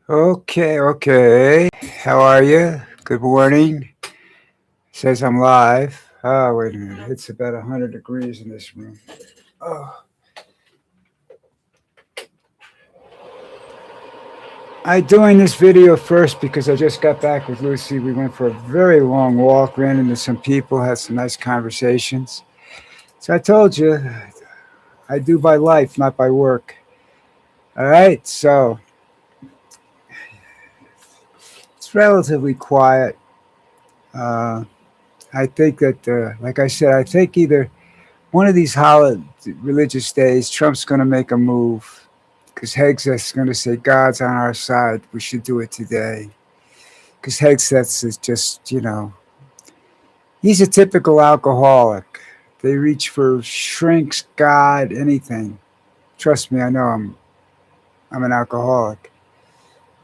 Okay. How are you? Good morning. Says I'm live. Oh, wait a minute. It's about 100 degrees in this room. Oh. I'm doing this video first because I just got back with Lucy. We went for a very long walk, ran into some people, had some nice conversations. So I told you, I do by life, not by work. All right, so it's relatively quiet. Uh, I think that, like I said, I think either one of these religious days, Trump's going to make a move because Hegseth's going to say God's on our side. We should do it today. Because Hegseth is just, he's a typical alcoholic. They reach for shrinks, God, anything. Trust me, I know I'm an alcoholic.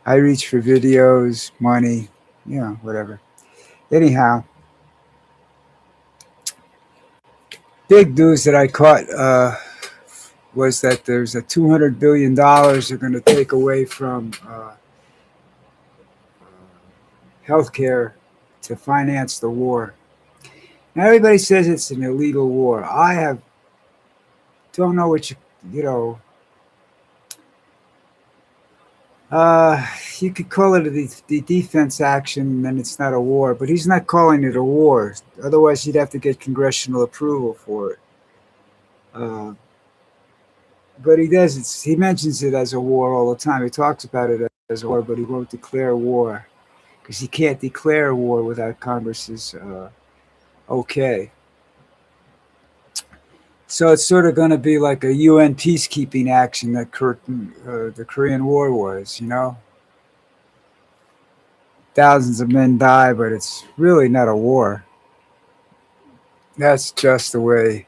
I reach for videos, money, whatever. Anyhow, big news that I caught was that there's a $200 billion they're going to take away from healthcare to finance the war. Now everybody says it's an illegal war. Don't know what you know. You could call it the defense action, and then it's not a war. But he's not calling it a war. Otherwise, he'd have to get congressional approval for it. But he does. He mentions it as a war all the time. He talks about it as a war, but he won't declare war because he can't declare war without Congress's okay. So it's sort of going to be like a UN peacekeeping action that the Korean War was, Thousands of men die, but it's really not a war. That's just the way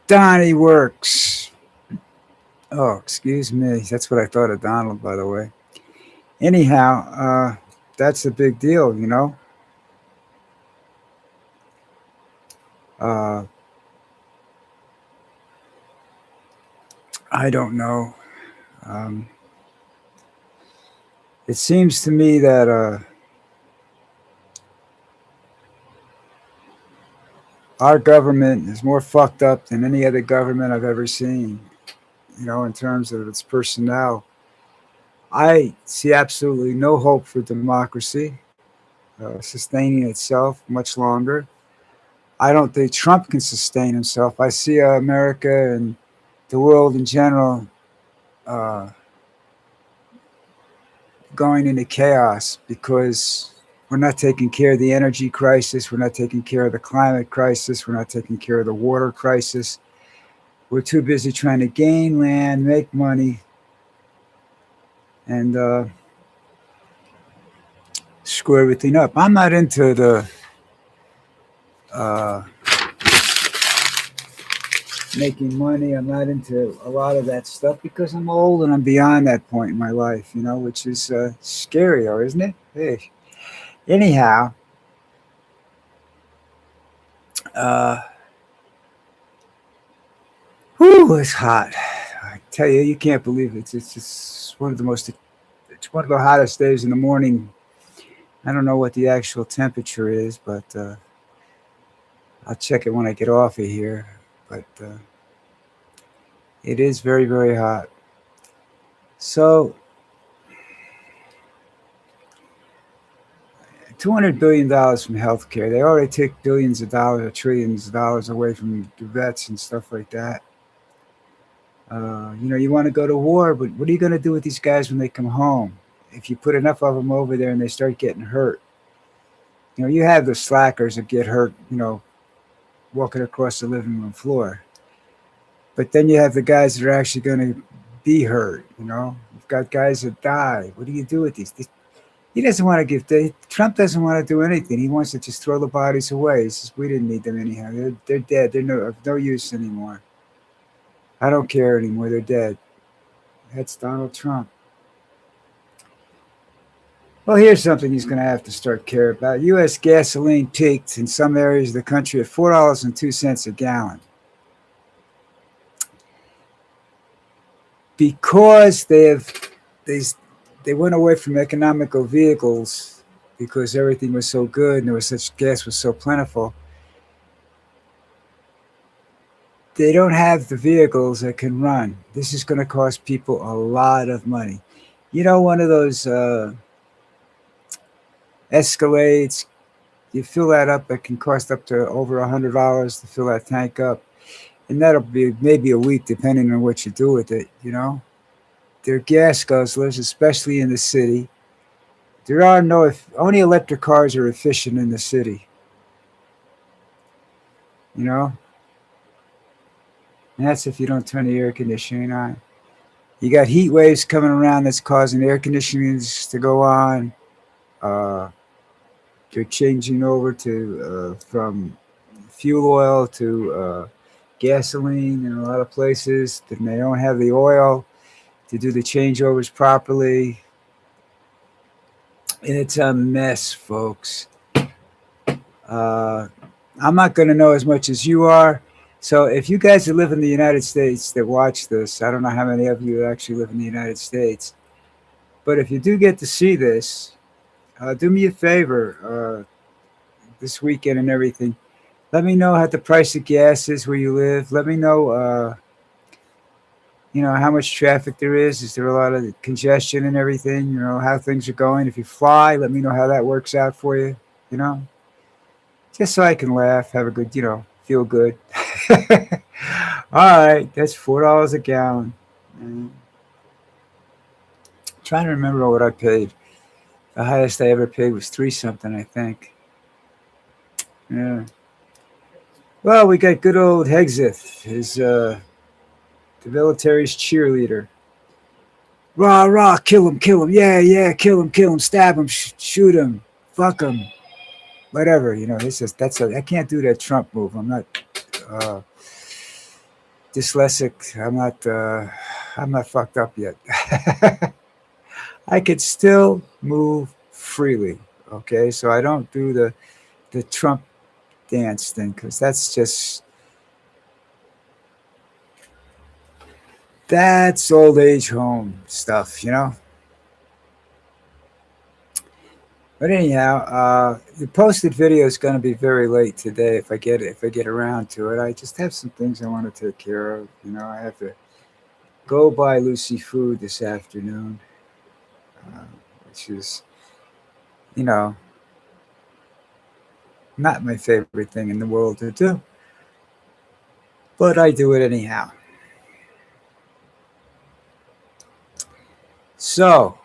Donnie works. Oh, excuse me. That's what I thought of Donald, by the way. Anyhow, that's a big deal, I don't know. It seems to me that our government is more fucked up than any other government I've ever seen, in terms of its personnel. I see absolutely no hope for democracy sustaining itself much longer. I don't think Trump can sustain himself. I see America and the world in general going into chaos because we're not taking care of the energy crisis. We're not taking care of the climate crisis. We're not taking care of the water crisis. We're too busy trying to gain land, make money, and screw everything up. I'm not into the making money. I'm not into a lot of that stuff because I'm old and I'm beyond that point in my life, which is scary, though, isn't it? Hey. Anyhow, it's hot. I tell you, you can't believe it. It's just it's one of the hottest days in the morning. I don't know what the actual temperature is, but I'll check it when I get off of here. But it is very, very hot. So, $200 billion from healthcare. They already take billions of dollars or trillions of dollars away from the vets and stuff like that. You want to go to war, but what are you going to do with these guys when they come home? If you put enough of them over there and they start getting hurt, you have the slackers that get hurt, walking across the living room floor. But then you have the guys that are actually going to be hurt, You've got guys that die. What do you do with these? He doesn't want to Trump doesn't want to do anything. He wants to just throw the bodies away. He says, we didn't need them anyhow. They're dead. They're of no use anymore. I don't care anymore. They're dead. That's Donald Trump. Well, here's something he's going to have to start caring about. U.S. gasoline peaked in some areas of the country at $4.02 a gallon. Because they they went away from economical vehicles because everything was so good and there was such gas was so plentiful. They don't have the vehicles that can run. This is going to cost people a lot of money. You know, one of those Escalades, you fill that up, it can cost up to over $100 to fill that tank up. And that'll be maybe a week depending on what you do with it, you know? They're gas guzzlers, especially in the city. There are no, only electric cars are efficient in the city, you know? And that's if you don't turn the air conditioning on. You got heat waves coming around that's causing air conditionings to go on. Uh, they're changing over to from fuel oil to gasoline in a lot of places. Then they don't have the oil to do the changeovers properly. And it's a mess, folks. Uh, I'm not going to know as much as you are. So if you guys that live in the United States that watch this, I don't know how many of you actually live in the United States, but if you do get to see this, do me a favor this weekend and everything. Let me know how the price of gas is where you live. Let me know, how much traffic there is. Is there a lot of congestion and everything? You know, how things are going. If you fly, let me know how that works out for you. You know, just so I can laugh, have a good, feel good. All right, that's $4 a gallon. Mm. Trying to remember what I paid. The highest I ever paid was three something, I think. Yeah. Well, we got good old Hexeth, his the military's cheerleader. Rah rah, kill him, yeah yeah, kill him, stab him, shoot him, fuck him, whatever. You know, this is I can't do that Trump move. I'm not uh, dyslexic. I'm not fucked up yet. I could still move freely. Okay, so I don't do the Trump dance thing because that's old age home stuff, you know. But anyhow, the posted video is going to be very late today if I get around to it. I just have some things I want to take care of. You know, I have to go buy Lucy food this afternoon, uh, which is, you know, not my favorite thing in the world to do, but I do it anyhow. So,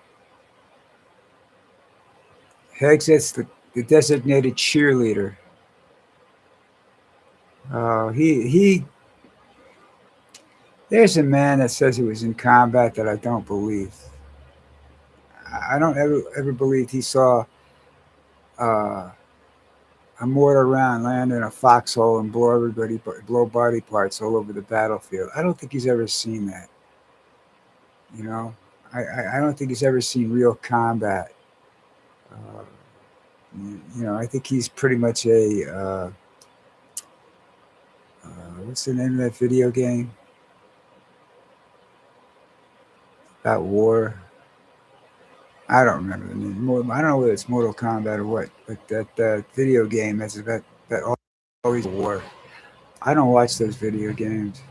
Heggs, the designated cheerleader. He. There's a man that says he was in combat that I don't believe. I don't ever believe he saw uh, a mortar round land in a foxhole and blow body parts all over the battlefield. I don't think he's ever seen that. You know, I don't think he's ever seen real combat. Uh, I think he's pretty much a what's the name of that video game about war? I don't remember the name. I don't know whether it's Mortal Kombat or what, but that video game that's about that always war. I don't watch those video games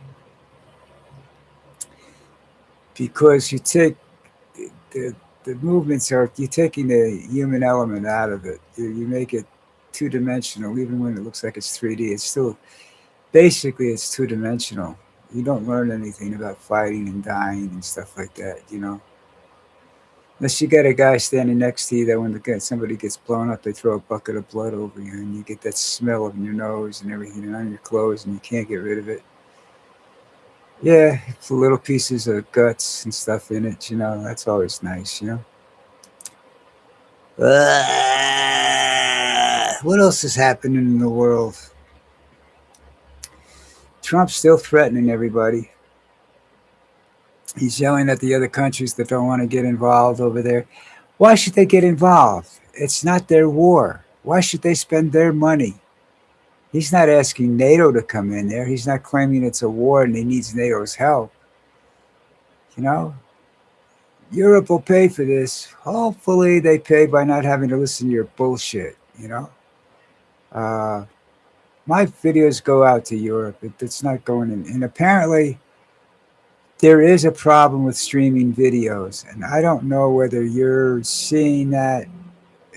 because you take the the movements are you're taking the human element out of it. You make it two dimensional, even when it looks like it's 3D. It's still basically it's two dimensional. You don't learn anything about fighting and dying and stuff like that. You know, unless you got a guy standing next to you that when somebody gets blown up, they throw a bucket of blood over you, and you get that smell in your nose and everything, and on your clothes, and you can't get rid of it. Yeah, it's little pieces of guts and stuff in it. You know, that's always nice. You know. What else is happening in the world? Trump's still threatening everybody. He's yelling at the other countries that don't want to get involved over there. Why should they get involved? It's not their war. Why should they spend their money? He's not asking NATO to come in there. He's not claiming it's a war and he needs NATO's help. You know, Europe will pay for this. Hopefully, they pay by not having to listen to your bullshit. Uh, my videos go out to Europe. It's not going in. And apparently, there is a problem with streaming videos. And I don't know whether you're seeing that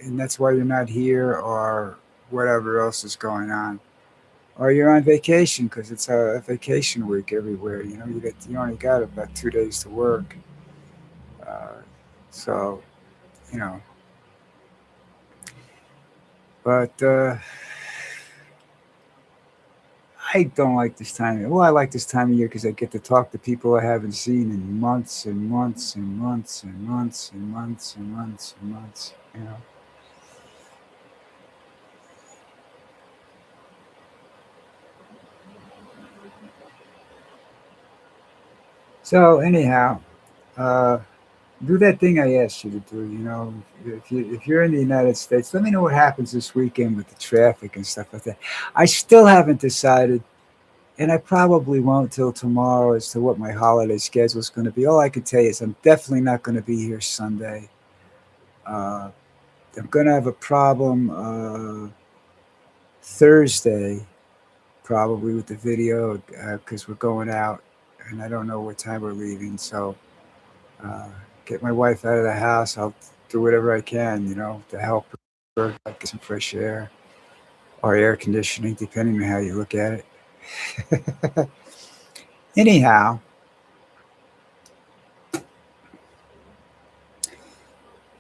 and that's why you're not here or whatever else is going on. Or you're on vacation because it's a vacation week everywhere. You only got about 2 days to work. Uh, so, you know, but I don't like this time. Well, I like this time of year because I get to talk to people I haven't seen in months and months and months and months and months and months and months. So anyhow, uh, do that thing I asked you to do. If you're in the United States, let me know what happens this weekend with the traffic and stuff like that. I still haven't decided, and I probably won't till tomorrow as to what my holiday schedule is going to be. All I can tell you is I'm definitely not going to be here Sunday. Uh, I'm going to have a problem Thursday, probably with the video because we're going out, and I don't know what time we're leaving. So uh, get my wife out of the house. I'll do whatever I can, to help her get some fresh air or air conditioning, depending on how you look at it. Anyhow,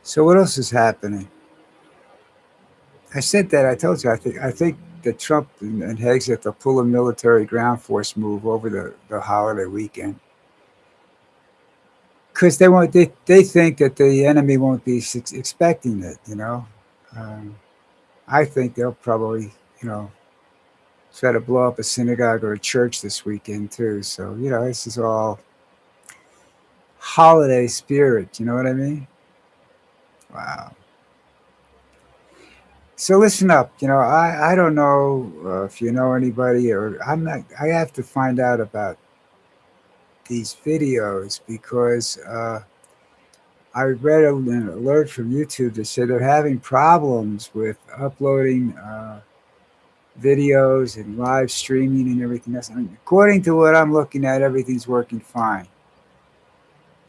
so what else is happening? I said that I told you I think that Trump and Hegseth will pull a military ground force move over the holiday weekend because they think that the enemy won't be expecting it. Um, I think they'll probably you know try to blow up a synagogue or a church this weekend too. So this is all holiday spirit. You know what I mean? Wow. So listen up. I don't know if you know anybody or I'm not. I have to find out about these videos because I read an alert from YouTube that said they're having problems with uploading videos and live streaming and everything else. I mean, according to what I'm looking at, everything's working fine.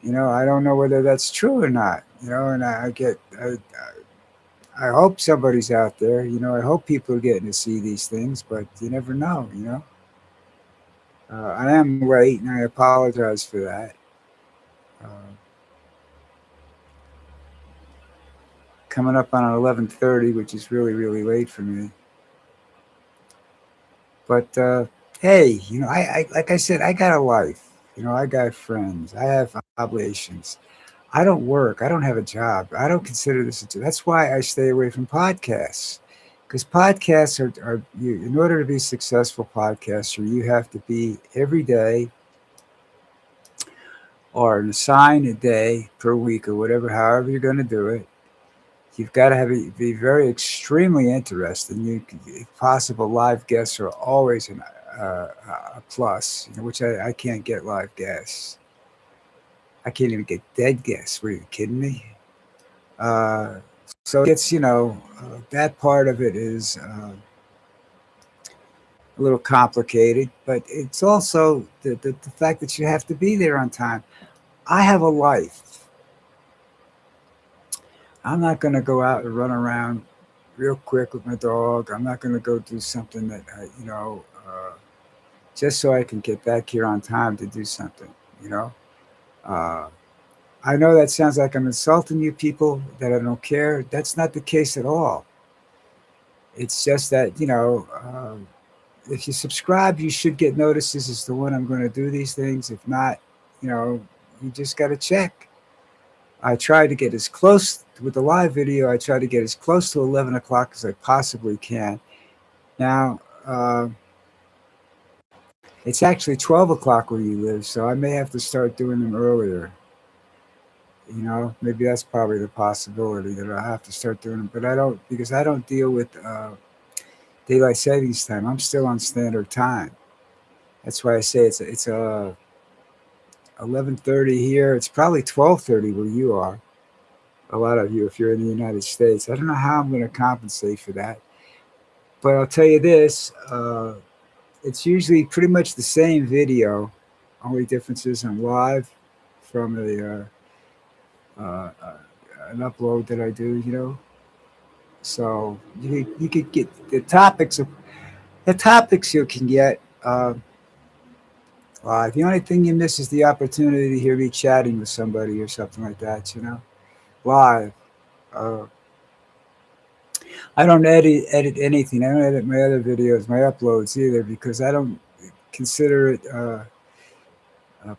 I don't know whether that's true or not. And I hope somebody's out there. I hope people are getting to see these things, but you never know. I am late, and I apologize for that. Uh, Coming up on 11:30, which is really really late for me. But hey, I like I said, I got a life. I got friends. I have obligations. I don't work. I don't have a job. I don't consider this a job. That's why I stay away from podcasts. Because podcasts in order to be a successful podcaster, you have to be every day or an assigned a day per week or whatever, however you're going to do it. You've got to be very extremely interested. If possible, live guests are always a plus, which I can't get live guests. I can't even get dead guests. Were you kidding me? Uh, so that part of it is a little complicated, but it's also the fact that you have to be there on time. I have a life. I'm not going to go out and run around real quick with my dog. I'm not going to go do something that, just so I can get back here on time to do something, you know? Uh, I know that sounds like I'm insulting you people that I don't care. That's not the case at all. It's just that, if you subscribe, you should get notices as to when I'm going to do these things. If not, you know, you just got to check. I try to get as close with the live video. I try to get as close to 11 o'clock as I possibly can. Now, it's actually 12 o'clock where you live, so I may have to start doing them earlier. Maybe that's probably the possibility that I have to start doing them, but I don't because I don't deal with daylight savings time. I'm still on standard time. That's why I say it's a 11:30 here. It's probably 12:30 where you are. A lot of you, if you're in the United States. I don't know how I'm going to compensate for that, but I'll tell you this: it's usually pretty much the same video. Only difference is I'm live from an upload that I do. So you could get the topics you can get. The only thing you miss is the opportunity to hear me chatting with somebody or something like that. Live. Uh, I don't edit anything. I don't edit my other videos, my uploads either, because I don't consider it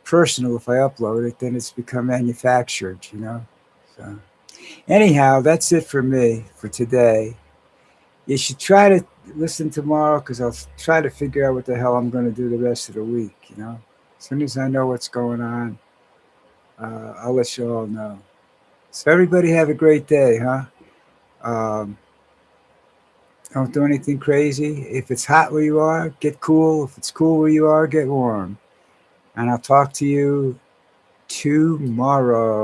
personal. If I upload it, then it's become manufactured. So anyhow, that's it for me for today. You should try to listen tomorrow because I'll try to figure out what the hell I'm going to do the rest of the week. As soon as I know what's going on, I'll let you all know. So everybody have a great day, huh? Um, don't do anything crazy. If it's hot where you are, get cool. If it's cool where you are, get warm. And I'll talk to you tomorrow.